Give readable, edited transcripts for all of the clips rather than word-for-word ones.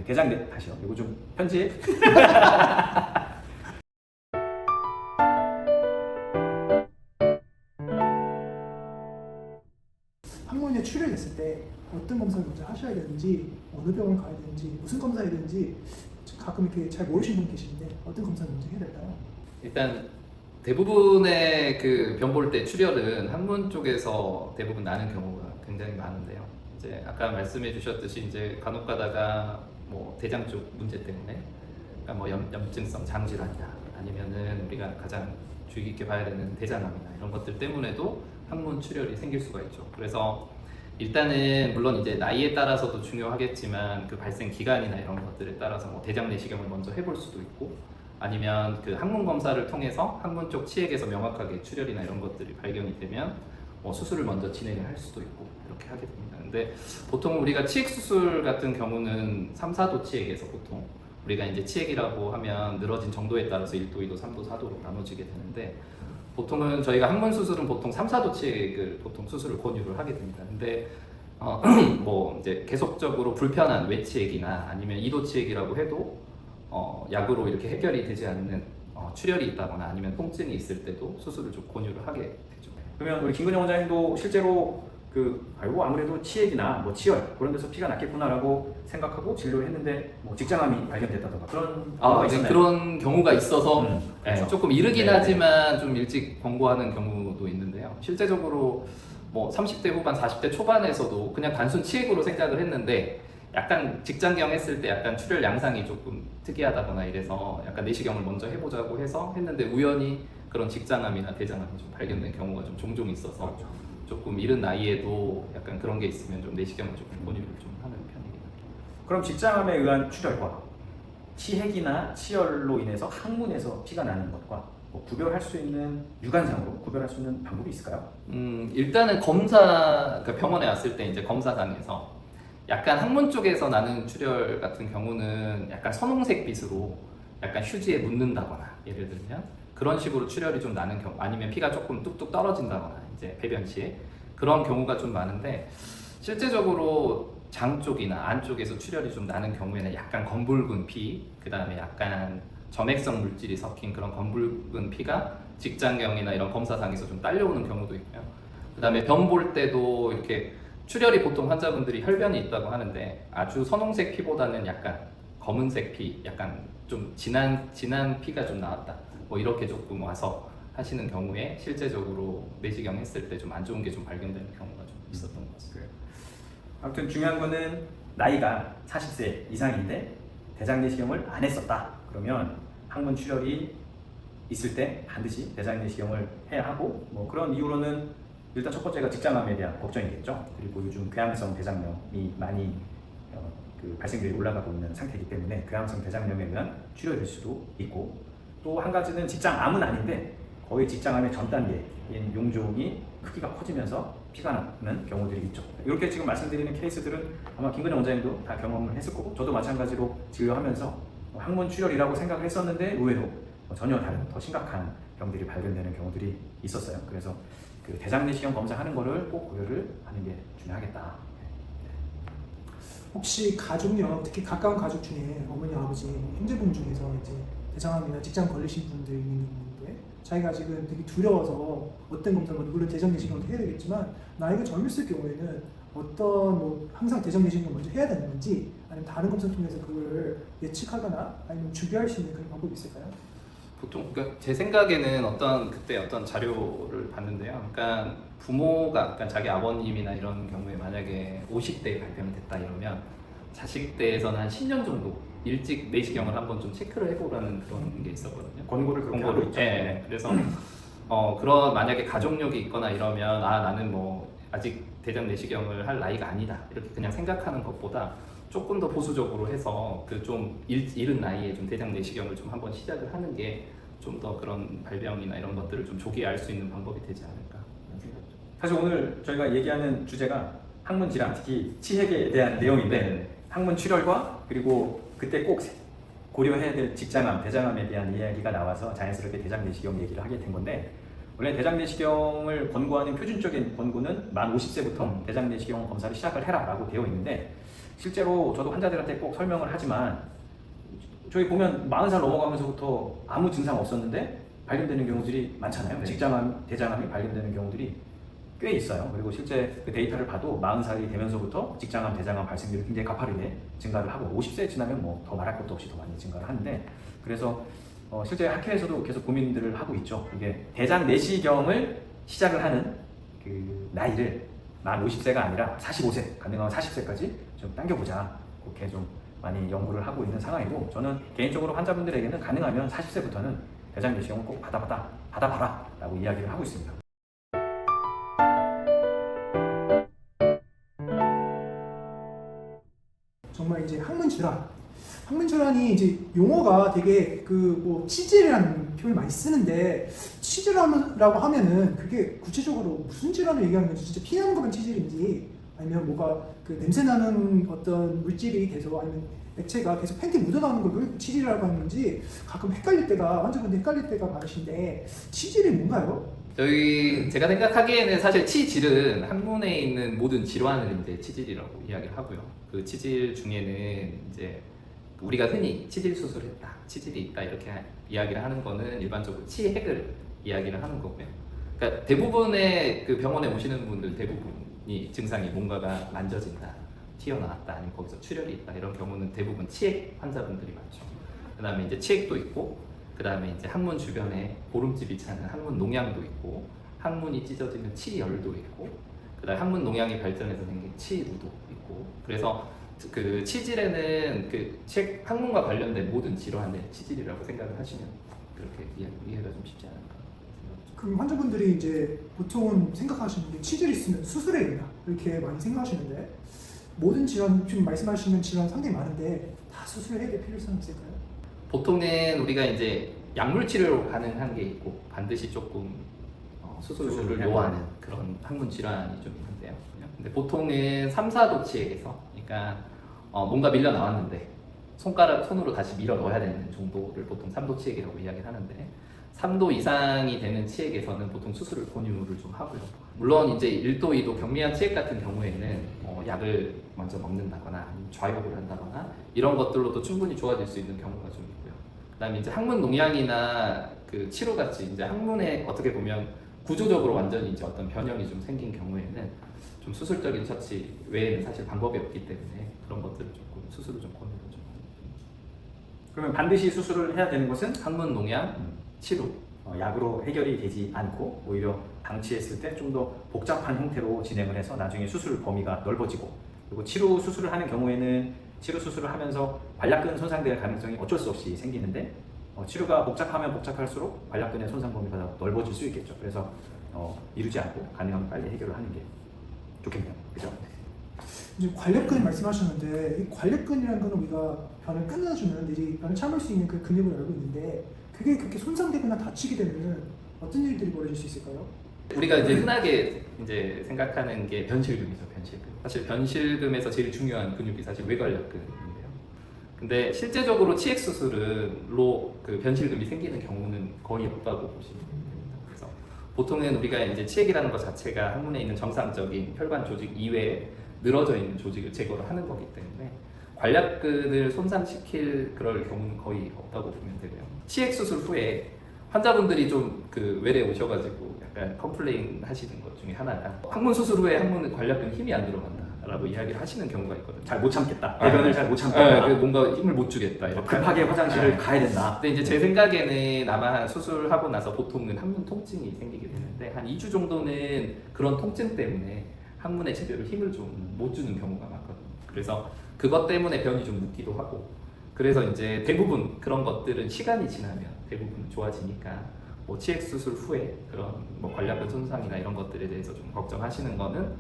그 다시요. 이거 좀 편집. 항문에 출혈했을 때 어떤 검사를 먼저 하셔야 되는지, 어느 병원 가야 되는지, 무슨 검사해야 되는지 가끔 이렇게 잘 모르시는 분 계시는데 어떤 검사를 먼저 해야 될까요? 일단 대부분의 그 병 볼 때 출혈은 항문 쪽에서 대부분 나는 경우가 굉장히 많은데요. 이제 아까 말씀해 주셨듯이 이제 간혹 가다가 뭐 대장 쪽 문제 때문에, 그러니까 뭐 염증성 장질환이나 아니면은 우리가 가장 주의 깊게 봐야 되는 대장암이나 이런 것들 때문에도 항문 출혈이 생길 수가 있죠. 그래서 일단은 물론 이제 나이에 따라서도 중요하겠지만 그 발생 기간이나 이런 것들에 따라서 뭐 대장 내시경을 먼저 해볼 수도 있고, 아니면 그 항문 검사를 통해서 항문 쪽 치액에서 명확하게 출혈이나 이런 것들이 발견이 되면 뭐 수술을 먼저 진행을 할 수도 있고 이렇게 하게 됩니다. 근데 보통 우리가 치액 수술 같은 경우는 3, 4도 치액에서 보통 우리가 이제 치액이라고 하면 늘어진 정도에 따라서 1도, 2도, 3도, 4도로 나눠지게 되는데, 보통은 저희가 항문 수술은 보통 3, 4도 치액을 보통 수술을 권유를 하게 됩니다. 근데 뭐 이제 계속적으로 불편한 외치액이나 아니면 2도 치액이라고 해도 약으로 이렇게 해결이 되지 않는 출혈이 있다거나 아니면 통증이 있을 때도 수술을 좀 권유를 하게 되죠. 그러면 우리 김근영 원장님도 실제로 아이고 아무래도 치액이나 뭐 치열 그런 데서 피가 났겠구나라고 생각하고 진료를 했는데 뭐 직장암이 발견됐다던가 그런 경우가 있었나요? 그런 경우가 있어서 그렇죠. 조금 이르긴 네네. 하지만 좀 일찍 권고하는 경우도 있는데요. 실제적으로 뭐 30대 후반, 40대 초반에서도 그냥 단순 치액으로 생각을 했는데 약간 직장경 했을 때 약간 출혈 양상이 조금 특이하다거나 이래서 약간 내시경을 먼저 해보자고 해서 했는데 우연히 그런 직장암이나 대장암이 좀 발견된 경우가 좀 종종 있어서 그렇죠. 조금 이른 나이에도 약간 그런 게 있으면 좀 내시경을 조금 권유를 좀 하는 편이긴 합니다. 그럼 직장암에 의한 출혈과 치핵이나 치열로 인해서 항문에서 피가 나는 것과 뭐 구별할 수 있는 육안상으로 구별할 수 있는 방법이 있을까요? 일단은 그러니까 병원에 왔을 때 이제 검사장에서 약간 항문 쪽에서 나는 출혈 같은 경우는 약간 선홍색 빛으로 약간 휴지에 묻는다거나 예를 들면 그런 식으로 출혈이 좀 나는 경우, 아니면 피가 조금 뚝뚝 떨어진다거나 이제 배변 시에 그런 경우가 좀 많은데, 실제적으로 장 쪽이나 안쪽에서 출혈이 좀 나는 경우에는 약간 검붉은 피, 그 다음에 약간 점액성 물질이 섞인 그런 검붉은 피가 직장경이나 이런 검사상에서 좀 딸려오는 경우도 있고요. 그 다음에 변 볼 때도 이렇게 출혈이 보통 환자분들이 혈변이 있다고 하는데 아주 선홍색 피보다는 약간 검은색 피, 약간 좀 진한 피가 좀 나왔다. 뭐 이렇게 조금 와서 하시는 경우에 실제적으로 내시경 했을 때 좀 안 좋은 게 좀 발견되는 경우가 좀 있었던 것 같습니다. 아무튼 중요한 거는 나이가 40세 이상인데 대장 내시경을 안 했었다. 그러면 항문 출혈이 있을 때 반드시 대장 내시경을 해야 하고, 뭐 그런 이유로는 일단 첫 번째가 직장암에 대한 걱정이겠죠. 그리고 요즘 궤양성 대장염이 많이 발생률이 올라가고 있는 상태이기 때문에 궤양성 대장염에 의한 출혈일 수도 있고, 또 한 가지는 직장암은 아닌데 거의 직장암의 전 단계인 용종이 크기가 커지면서 피가 나는 경우들이 있죠. 이렇게 지금 말씀드리는 케이스들은 아마 김근영 원장님도 다 경험을 했을 거고, 저도 마찬가지로 진료하면서 항문 출혈이라고 생각을 했었는데 의외로 전혀 다른 더 심각한 병들이 발견되는 경우들이 있었어요. 그래서 그 대장 내시경 검사하는 거를 꼭 고려를 하는 게 중요하겠다. 혹시 가족력, 특히 가까운 가족 중에 어머니, 아버지, 형제분 중에서 이제 대장암이나 직장 걸리신 분들이 있는 경우인데 자기가 지금 되게 두려워서 어떤 검사를 물론 대장 내시경도 해야 되겠지만 나이가 젊었을 경우에는 어떤 뭐 항상 대장 내시경을 먼저 해야 되는 건지, 아니면 다른 검사를 통해서 그걸 예측하거나 아니면 주교할 수 있는 그런 방법이 있을까요? 보통 그러니까 제 생각에는 그때 어떤 자료를 봤는데요. 그러니까 부모가, 그러니까 자기 아버님이나 이런 경우에 만약에 50대에 발병이 됐다 이러면 자식대에서는 한 10년 정도 일찍 내시경을 한번 좀 체크를 해보라는 그런 게 있었거든요. 권고를 그렇게 하고 있죠. 네. 그래서 그런 만약에 가족력이 있거나 이러면 나는 뭐 아직 대장 내시경을 할 나이가 아니다 이렇게 그냥 생각하는 것보다 조금 더 보수적으로 해서 그 좀 이른 나이에 좀 대장 내시경을 좀 한번 시작을 하는 게 좀 더 그런 발병이나 이런 것들을 좀 조기에 알 수 있는 방법이 되지 않을까 하는 생각이죠. 사실 오늘 저희가 얘기하는 주제가 항문 질환, 특히 치핵에 대한 내용인데 네. 항문 출혈과 그리고 그때 꼭 고려해야 될 직장암, 대장암에 대한 이야기가 나와서 자연스럽게 대장 내시경 얘기를 하게 된 건데, 원래 대장 내시경을 권고하는 표준적인 권고는 만 50세부터 대장 내시경 검사를 시작을 해라 라고 되어 있는데, 실제로 저도 환자들한테 꼭 설명을 하지만 저희 보면 40살 넘어가면서부터 아무 증상 없었는데 발견되는 경우들이 많잖아요. 네. 직장암, 대장암이 발견되는 경우들이 꽤 있어요. 그리고 실제 그 데이터를 봐도 40살이 되면서부터 직장암, 대장암 발생률이 굉장히 가파르게 증가를 하고 50세 지나면 뭐 더 말할 것도 없이 더 많이 증가를 하는데 그래서 실제 학회에서도 계속 고민들을 하고 있죠. 이게 대장 내시경을 시작을 하는 그 나이를 만 50세가 아니라 45세, 가능하면 40세까지 좀 당겨보자. 그렇게 좀 많이 연구를 하고 있는 상황이고 저는 개인적으로 환자분들에게는 가능하면 40세부터는 대장 내시경을 꼭 받아봐라 라고 이야기를 하고 있습니다. 정말 이제 항문 질환이 이제 용어가 되게 그 뭐 치질이라는 표현을 많이 쓰는데 치질이라고 하면은 그게 구체적으로 무슨 질환을 얘기하는 건지 진짜 피하는 것만 치질인지 아니면 뭐가 그 냄새 나는 어떤 물질이 계속 아니면 액체가 계속 팬티 묻어나오는 걸 치질이라고 하는 건지 가끔 환자분들 헷갈릴 때가 많으신데 치질이 뭔가요? 제가 생각하기에는 사실 치질은 항문에 있는 모든 질환을 이제 치질이라고 이야기를 하고요. 그 치질 중에는 이제 우리가 흔히 치질 수술했다, 치질이 있다 이렇게 이야기를 하는 거는 일반적으로 치핵을 이야기를 하는 거고요. 그러니까 대부분의 그 병원에 오시는 분들 대부분이 증상이 뭔가가 만져진다, 튀어나왔다, 아니면 거기서 출혈이 있다 이런 경우는 대부분 치핵 환자분들이 많죠. 그다음에 이제 치핵도 있고, 그다음에 이제 항문 주변에 보름집이 차는 항문 농양도 있고, 항문이 찢어지면 치열도 있고, 그다음에 항문 농양이 발전해서 생긴 치루도 있고, 그래서 그 치질에는 그 항문과 관련된 모든 질환을 치질이라고 생각을 하시면 그렇게 이해가 좀 쉽지 않을까 생각합니다. 그럼 환자분들이 이제 보통은 생각하시는 게 치질이 있으면 수술해야 된다 이렇게 많이 생각하시는데 모든 질환 지금 말씀하시는 질환 상당히 많은데 다 수술해야 될 필요성이 있을까요? 보통은 우리가 이제 약물 치료로 가능한 게 있고 반드시 조금 수술을 요하는 그런 항문 질환이 좀 있는데요. 근데 보통은 3, 4도 치액에서 그러니까 뭔가 밀려 나왔는데 손으로 다시 밀어 넣어야 되는 정도를 보통 3도 치액이라고 이야기를 하는데 3도 이상이 되는 치액에서는 보통 수술을 권유를 좀 하고요. 물론 이제 1도, 2도 경미한 치액 같은 경우에는 약을 먼저 먹는다거나 아니면 좌욕을 한다거나 이런 것들로도 충분히 좋아질 수 있는 경우가 좀 있고요. 그다음에 이제 항문 농양이나 그 치료 같이 이제 항문에 어떻게 보면 구조적으로 완전히 이제 어떤 변형이 좀 생긴 경우에는 좀 수술적인 처치 외에는 사실 방법이 없기 때문에 그런 것들을 조금 수술을 좀 권유를 좀. 그러면 반드시 수술을 해야 되는 것은 항문 농양, 치료. 약으로 해결이 되지 않고 오히려 방치했을 때 좀 더 복잡한 형태로 진행을 해서 나중에 수술 범위가 넓어지고 그리고 치료 수술을 하는 경우에는 치료 수술을 하면서 관략근 손상될 가능성이 어쩔 수 없이 생기는데 치료가 복잡하면 복잡할수록 관략근의 손상 범위가 더 넓어질 수 있겠죠. 그래서 미루지 않고 가능하면 빨리 해결을 하는 게 좋겠네요. 그죠? 이제 관략근 말씀하셨는데 이 관략근이라는 건 우리가 변을 끊어주는 내지 변을 참을 수 있는 그 근육을 알고 있는데 그게 그렇게 손상되거나 다치게 되면 어떤 일들이 벌어질 수 있을까요? 우리가 이제 흔하게 이제 생각하는 게 변실금이죠, 변실금. 사실 변실금에서 제일 중요한 근육이 사실 외관략근인데요. 근데 실제적으로 치액 수술로 그 변실금이 생기는 경우는 거의 없다고 보시면 됩니다. 그래서 보통은 우리가 이제 치액이라는 것 자체가 항문에 있는 정상적인 혈관 조직 이외에 늘어져 있는 조직을 제거를 하는 거기 때문에 관략근을 손상시킬 그럴 경우는 거의 없다고 보면 되고요. 치액 수술 후에 환자분들이 좀 그 외래 오셔가지고 약간 컴플레인 하시는 것 중에 하나가 항문 수술 후에 항문 관략근 힘이 안 들어간다라고 이야기를 하시는 경우가 있거든요. 잘 못 참겠다. 배변을 잘 못 참겠다. 뭔가 힘을 못 주겠다. 이렇게 급하게 화장실을 가야 된다. 근데 이제 제 생각에는 아마 수술하고 나서 보통은 항문 통증이 생기게 되는데 한 2주 정도는 그런 통증 때문에 항문의 체결을 힘을 좀 못 주는 경우가 많거든요. 그래서 그것 때문에 변이 좀 묻기도 하고 그래서 이제 대부분 그런 것들은 시간이 지나면 대부분 좋아지니까 뭐 치액 수술 후에 그런 뭐 관략근 손상이나 이런 것들에 대해서 좀 걱정하시는 거는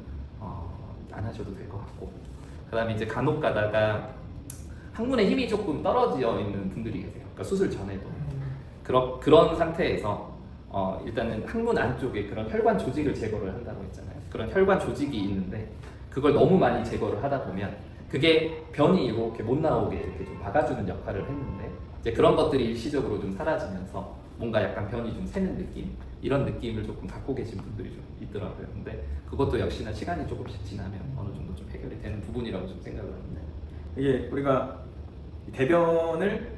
안 하셔도 될 것 같고 그다음에 이제 간혹 가다가 항문에 힘이 조금 떨어져 있는 분들이 계세요. 그러니까 수술 전에도 그런 상태에서 일단은 항문 안쪽에 그런 혈관 조직을 제거를 한다고 했잖아요. 그런 혈관 조직이 있는데 그걸 너무 많이 제거를 하다 보면 그게 변이 이렇게 못 나오게 이렇게 좀 막아주는 역할을 했는데 이제 그런 것들이 일시적으로 좀 사라지면서 뭔가 약간 변이 좀 새는 느낌 이런 느낌을 조금 갖고 계신 분들이 좀 있더라고요. 근데 그것도 역시나 시간이 조금씩 지나면 어느 정도 좀 해결이 되는 부분이라고 좀 생각을 합니다. 이게 우리가 대변을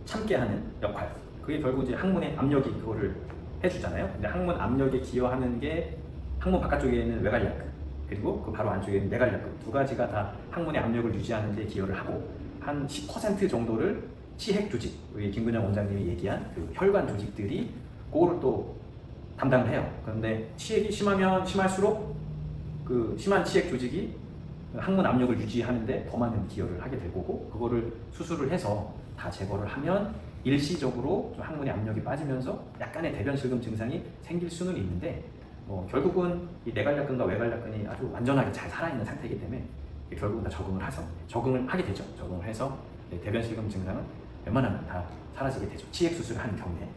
참게 하는 역할, 그게 결국 이제 항문의 압력이 그거를 해주잖아요. 근데 항문 압력에 기여하는 게 항문 바깥쪽에 있는 외관략근, 그리고 그 바로 안쪽에 있는 내관략근, 두 가지가 다 항문의 압력을 유지하는 데 기여를 하고, 한 10% 정도를 치핵 조직, 우리 김근영 원장님이 얘기한 그 혈관 조직들이 그거를 또 담당을 해요. 그런데 치핵이 심하면 심할수록 그 심한 치핵 조직이 항문 압력을 유지하는데 더 많은 기여를 하게 될 거고, 그거를 수술을 해서 다 제거를 하면 일시적으로 좀 항문의 압력이 빠지면서 약간의 대변 실금 증상이 생길 수는 있는데, 결국은 이 내관략근과 외관략근이 아주 완전하게 잘 살아있는 상태이기 때문에 결국은 다 적응을 하게 되죠. 적응을 해서 대변 실금 증상은 웬만하면 다 사라지게 되죠. 치핵 수술을 한 경우에.